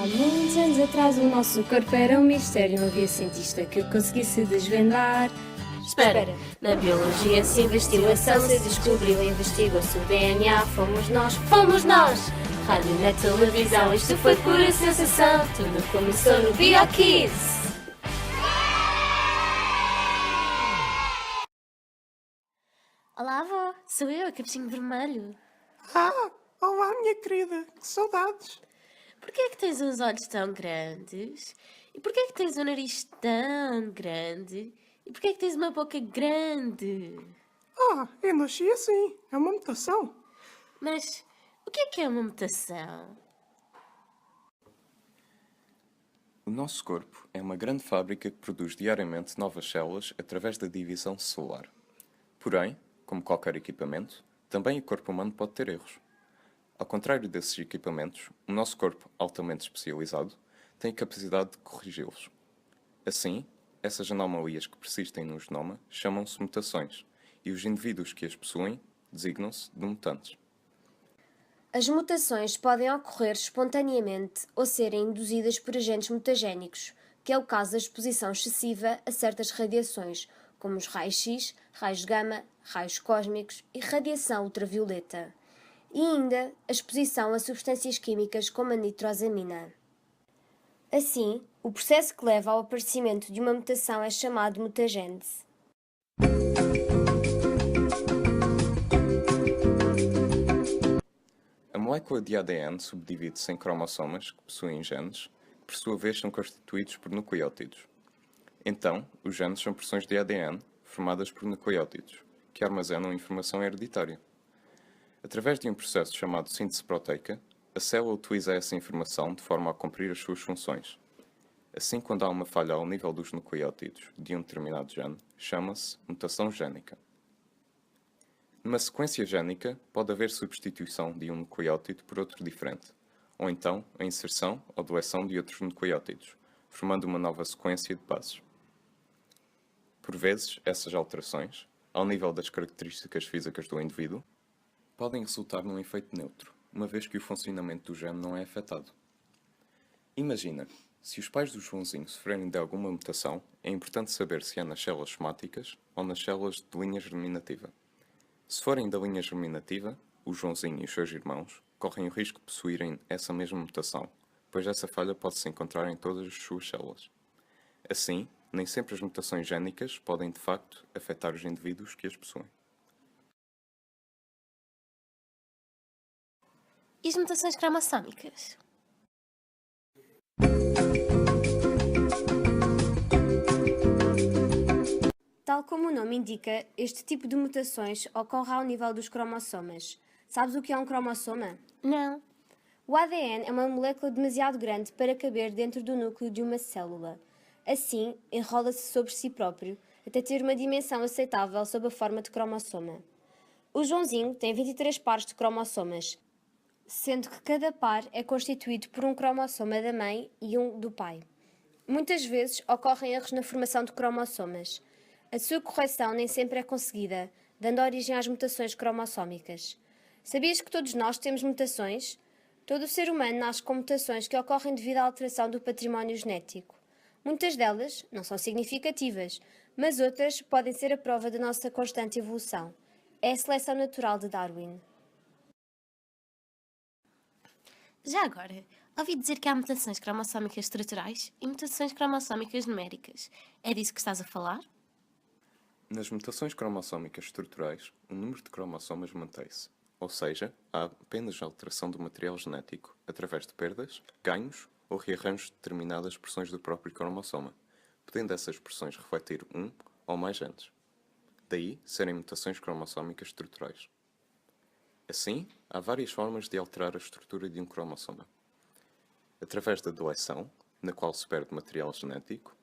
Há muitos anos atrás o nosso corpo era um mistério, não havia cientista que o conseguisse desvendar. Espera, na biologia se investigação se descobriu, investigou-se o DNA, fomos nós! Rádio na televisão, isto foi pura sensação, tudo começou no BioKids! Olá, avó, sou eu, a Capuchinho Vermelho. Olá, minha querida, que saudades! Porquê é que tens os olhos tão grandes? E porquê é que tens o nariz tão grande? E porquê é que tens uma boca grande? Eu nasci assim, é uma mutação. Mas o que é uma mutação? O nosso corpo é uma grande fábrica que produz diariamente novas células através da divisão celular. Porém, como qualquer equipamento, também o corpo humano pode ter erros. Ao contrário desses equipamentos, o nosso corpo, altamente especializado, tem a capacidade de corrigi-los. Assim, essas anomalias que persistem no genoma chamam-se mutações, e os indivíduos que as possuem designam-se de mutantes. As mutações podem ocorrer espontaneamente ou serem induzidas por agentes mutagénicos, que é o caso da exposição excessiva a certas radiações, como os raios-X, raios gama, raios cósmicos e radiação ultravioleta. E ainda a exposição a substâncias químicas como a nitrosamina. Assim, o processo que leva ao aparecimento de uma mutação é chamado de mutagênese. A molécula de ADN subdivide-se em cromossomas, que possuem genes, que por sua vez são constituídos por nucleótidos. Então, os genes são porções de ADN formadas por nucleótidos, que armazenam informação hereditária. Através de um processo chamado síntese proteica, a célula utiliza essa informação de forma a cumprir as suas funções. Assim, quando há uma falha ao nível dos nucleótidos de um determinado gene, chama-se mutação génica. Numa sequência génica, pode haver substituição de um nucleótido por outro diferente, ou então a inserção ou deleção de outros nucleótidos, formando uma nova sequência de bases. Por vezes, essas alterações, ao nível das características físicas do indivíduo, podem resultar num efeito neutro, uma vez que o funcionamento do gene não é afetado. Imagina, se os pais do Joãozinho sofrerem de alguma mutação, é importante saber se é nas células somáticas ou nas células de linha germinativa. Se forem da linha germinativa, o Joãozinho e os seus irmãos correm o risco de possuírem essa mesma mutação, pois essa falha pode se encontrar em todas as suas células. Assim, nem sempre as mutações génicas podem de facto afetar os indivíduos que as possuem. E as mutações cromossómicas? Tal como o nome indica, este tipo de mutações ocorre ao nível dos cromossomas. Sabes o que é um cromossoma? Não. O ADN é uma molécula demasiado grande para caber dentro do núcleo de uma célula. Assim, enrola-se sobre si próprio, até ter uma dimensão aceitável sob a forma de cromossoma. O Joãozinho tem 23 pares de cromossomas, sendo que cada par é constituído por um cromossoma da mãe e um do pai. Muitas vezes ocorrem erros na formação de cromossomas. A sua correção nem sempre é conseguida, dando origem às mutações cromossómicas. Sabias que todos nós temos mutações? Todo o ser humano nasce com mutações que ocorrem devido à alteração do património genético. Muitas delas não são significativas, mas outras podem ser a prova da nossa constante evolução. É a seleção natural de Darwin. Já agora, ouvi dizer que há mutações cromossómicas estruturais e mutações cromossómicas numéricas. É disso que estás a falar? Nas mutações cromossómicas estruturais, o número de cromossomas mantém-se, ou seja, há apenas alteração do material genético, através de perdas, ganhos ou rearranjos de determinadas porções do próprio cromossoma, podendo essas porções refletir um ou mais genes. Daí serem mutações cromossómicas estruturais. Assim, há várias formas de alterar a estrutura de um cromossoma. Através da deleção, na qual se perde material genético,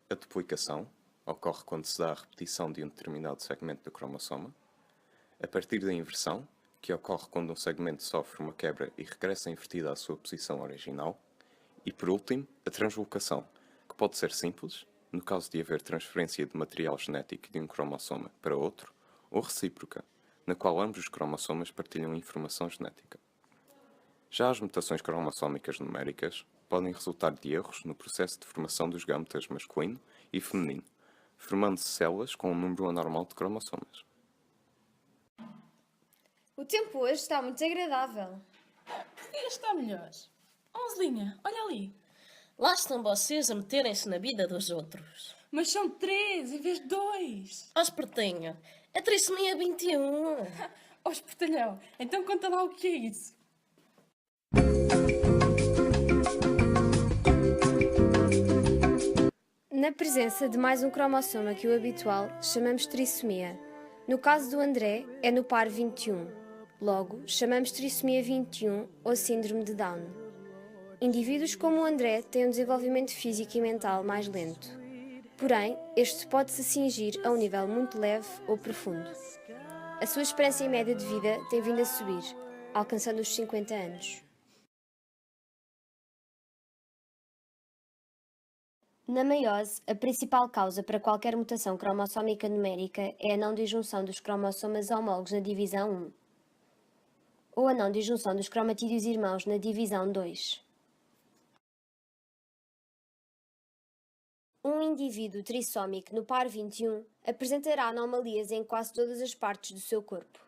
a duplicação, ocorre quando se dá a repetição de um determinado segmento do cromossoma, a partir da inversão, que ocorre quando um segmento sofre uma quebra e regressa invertida à sua posição original, e por último, a translocação, que pode ser simples, no caso de haver transferência de material genético de um cromossoma para outro, ou recíproca, na qual ambos os cromossomas partilham informação genética. Já as mutações cromossómicas numéricas podem resultar de erros no processo de formação dos gametas masculino e feminino, formando-se células com um número anormal de cromossomas. O tempo hoje está muito agradável. Podia estar melhor. Onzelinha, olha ali. Lá estão vocês a meterem-se na vida dos outros. Mas são 3 em vez de 2. Ó espertinho, é trissomia 21. Ó espertalhão, então conta lá o que é isso. Na presença de mais um cromossoma que o habitual, chamamos trissomia. No caso do André, é no par 21. Logo, chamamos trissomia 21 ou síndrome de Down. Indivíduos como o André têm um desenvolvimento físico e mental mais lento. Porém, este pode-se cingir a um nível muito leve ou profundo. A sua esperança média de vida tem vindo a subir, alcançando os 50 anos. Na meiose, a principal causa para qualquer mutação cromossómica numérica é a não disjunção dos cromossomas homólogos na divisão 1, ou a não disjunção dos cromatídeos irmãos na divisão 2. Um indivíduo trissómico no par 21 apresentará anomalias em quase todas as partes do seu corpo.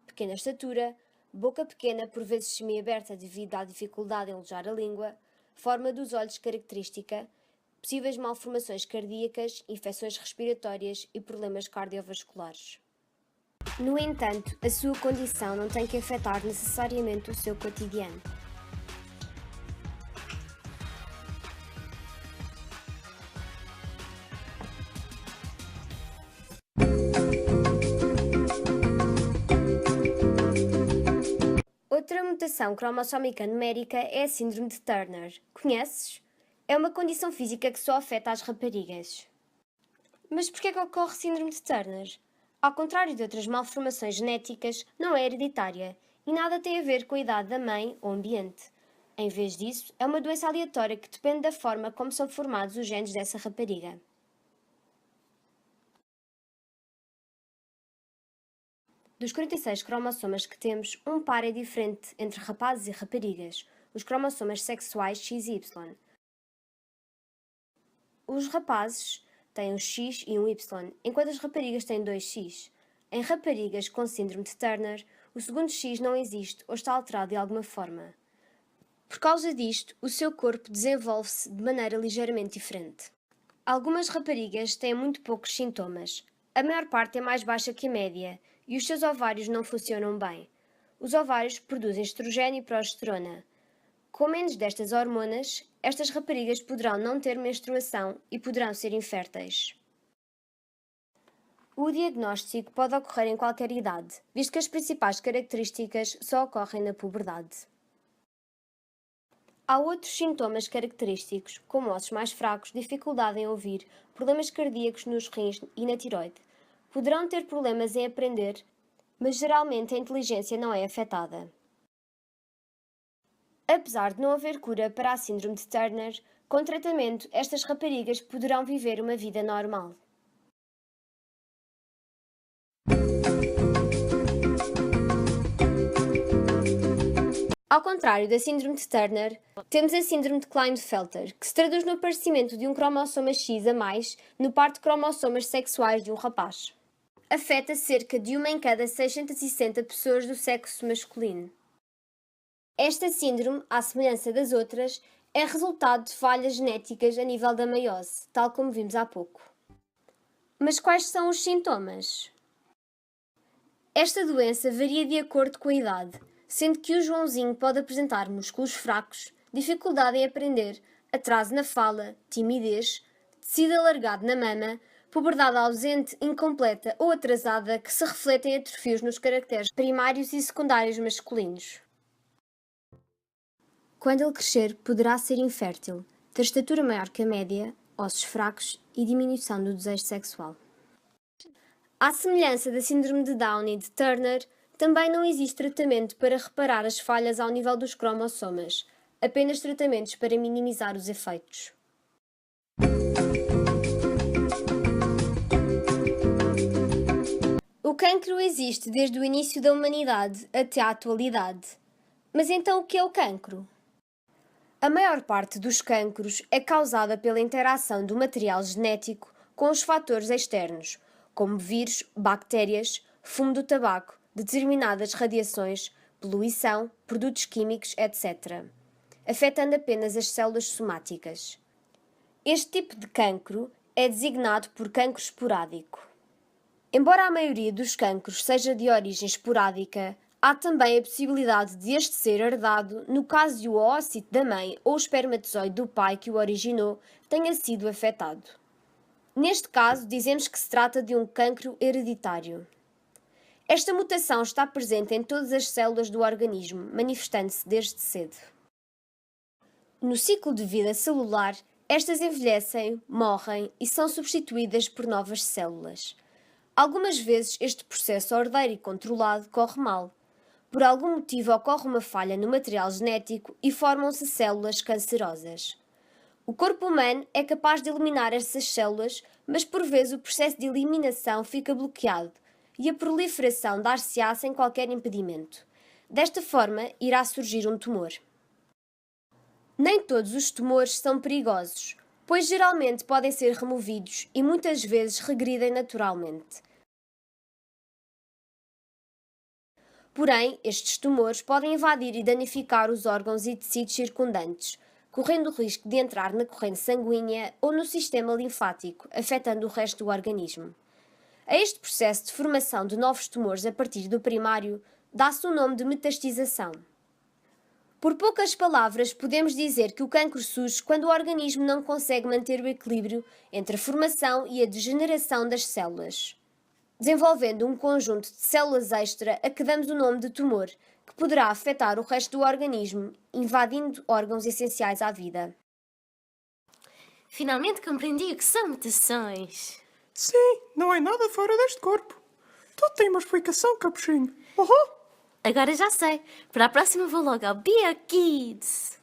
Pequena estatura, boca pequena por vezes semiaberta devido à dificuldade em alojar a língua, forma dos olhos característica, possíveis malformações cardíacas, infecções respiratórias e problemas cardiovasculares. No entanto, a sua condição não tem que afetar necessariamente o seu cotidiano. Outra mutação cromossómica numérica é a síndrome de Turner. Conheces? É uma condição física que só afeta as raparigas. Mas por que ocorre síndrome de Turner? Ao contrário de outras malformações genéticas, não é hereditária e nada tem a ver com a idade da mãe ou ambiente. Em vez disso, é uma doença aleatória que depende da forma como são formados os genes dessa rapariga. Dos 46 cromossomas que temos, um par é diferente entre rapazes e raparigas, os cromossomas sexuais X e Y. Os rapazes têm um X e um Y, enquanto as raparigas têm 2X. Em raparigas com síndrome de Turner, o segundo X não existe ou está alterado de alguma forma. Por causa disto, o seu corpo desenvolve-se de maneira ligeiramente diferente. Algumas raparigas têm muito poucos sintomas. A maior parte é mais baixa que a média e os seus ovários não funcionam bem. Os ovários produzem estrogênio e progesterona. Com menos destas hormonas, estas raparigas poderão não ter menstruação e poderão ser inférteis. O diagnóstico pode ocorrer em qualquer idade, visto que as principais características só ocorrem na puberdade. Há outros sintomas característicos, como ossos mais fracos, dificuldade em ouvir, problemas cardíacos nos rins e na tiroide. Poderão ter problemas em aprender, mas geralmente a inteligência não é afetada. Apesar de não haver cura para a síndrome de Turner, com tratamento estas raparigas poderão viver uma vida normal. Ao contrário da síndrome de Turner, temos a síndrome de Klinefelter, que se traduz no aparecimento de um cromossoma X a mais no par de cromossomas sexuais de um rapaz. Afeta cerca de 1 em cada 660 pessoas do sexo masculino. Esta síndrome, à semelhança das outras, é resultado de falhas genéticas a nível da meiose, tal como vimos há pouco. Mas quais são os sintomas? Esta doença varia de acordo com a idade, sendo que o Joãozinho pode apresentar músculos fracos, dificuldade em aprender, atraso na fala, timidez, tecido alargado na mama, puberdade ausente, incompleta ou atrasada que se refletem em atrofias nos caracteres primários e secundários masculinos. Quando ele crescer, poderá ser infértil, ter estatura maior que a média, ossos fracos e diminuição do desejo sexual. À semelhança da síndrome de Down e de Turner, também não existe tratamento para reparar as falhas ao nível dos cromossomas, apenas tratamentos para minimizar os efeitos. O cancro existe desde o início da humanidade até à atualidade. Mas então o que é o cancro? A maior parte dos cancros é causada pela interação do material genético com os fatores externos, como vírus, bactérias, fumo do tabaco, determinadas radiações, poluição, produtos químicos, etc., afetando apenas as células somáticas. Este tipo de cancro é designado por cancro esporádico. Embora a maioria dos cancros seja de origem esporádica, há também a possibilidade de este ser herdado no caso de o oócito da mãe ou o espermatozoide do pai que o originou tenha sido afetado. Neste caso, dizemos que se trata de um cancro hereditário. Esta mutação está presente em todas as células do organismo, manifestando-se desde cedo. No ciclo de vida celular, estas envelhecem, morrem e são substituídas por novas células. Algumas vezes este processo ordeiro e controlado corre mal. Por algum motivo ocorre uma falha no material genético e formam-se células cancerosas. O corpo humano é capaz de eliminar essas células, mas por vezes o processo de eliminação fica bloqueado e a proliferação dar-se-á sem qualquer impedimento. Desta forma, irá surgir um tumor. Nem todos os tumores são perigosos, pois geralmente podem ser removidos e muitas vezes regridem naturalmente. Porém, estes tumores podem invadir e danificar os órgãos e tecidos circundantes, correndo o risco de entrar na corrente sanguínea ou no sistema linfático, afetando o resto do organismo. A este processo de formação de novos tumores a partir do primário, dá-se o nome de metastização. Por poucas palavras, podemos dizer que o cancro surge quando o organismo não consegue manter o equilíbrio entre a formação e a degeneração das células, desenvolvendo um conjunto de células extra a que damos o nome de tumor, que poderá afetar o resto do organismo, invadindo órgãos essenciais à vida. Finalmente compreendi o que são mutações. Sim, não é nada fora deste corpo. Tudo tem uma explicação, capuchinho. Uhum. Agora já sei. Para a próxima vou logo ao BioKids.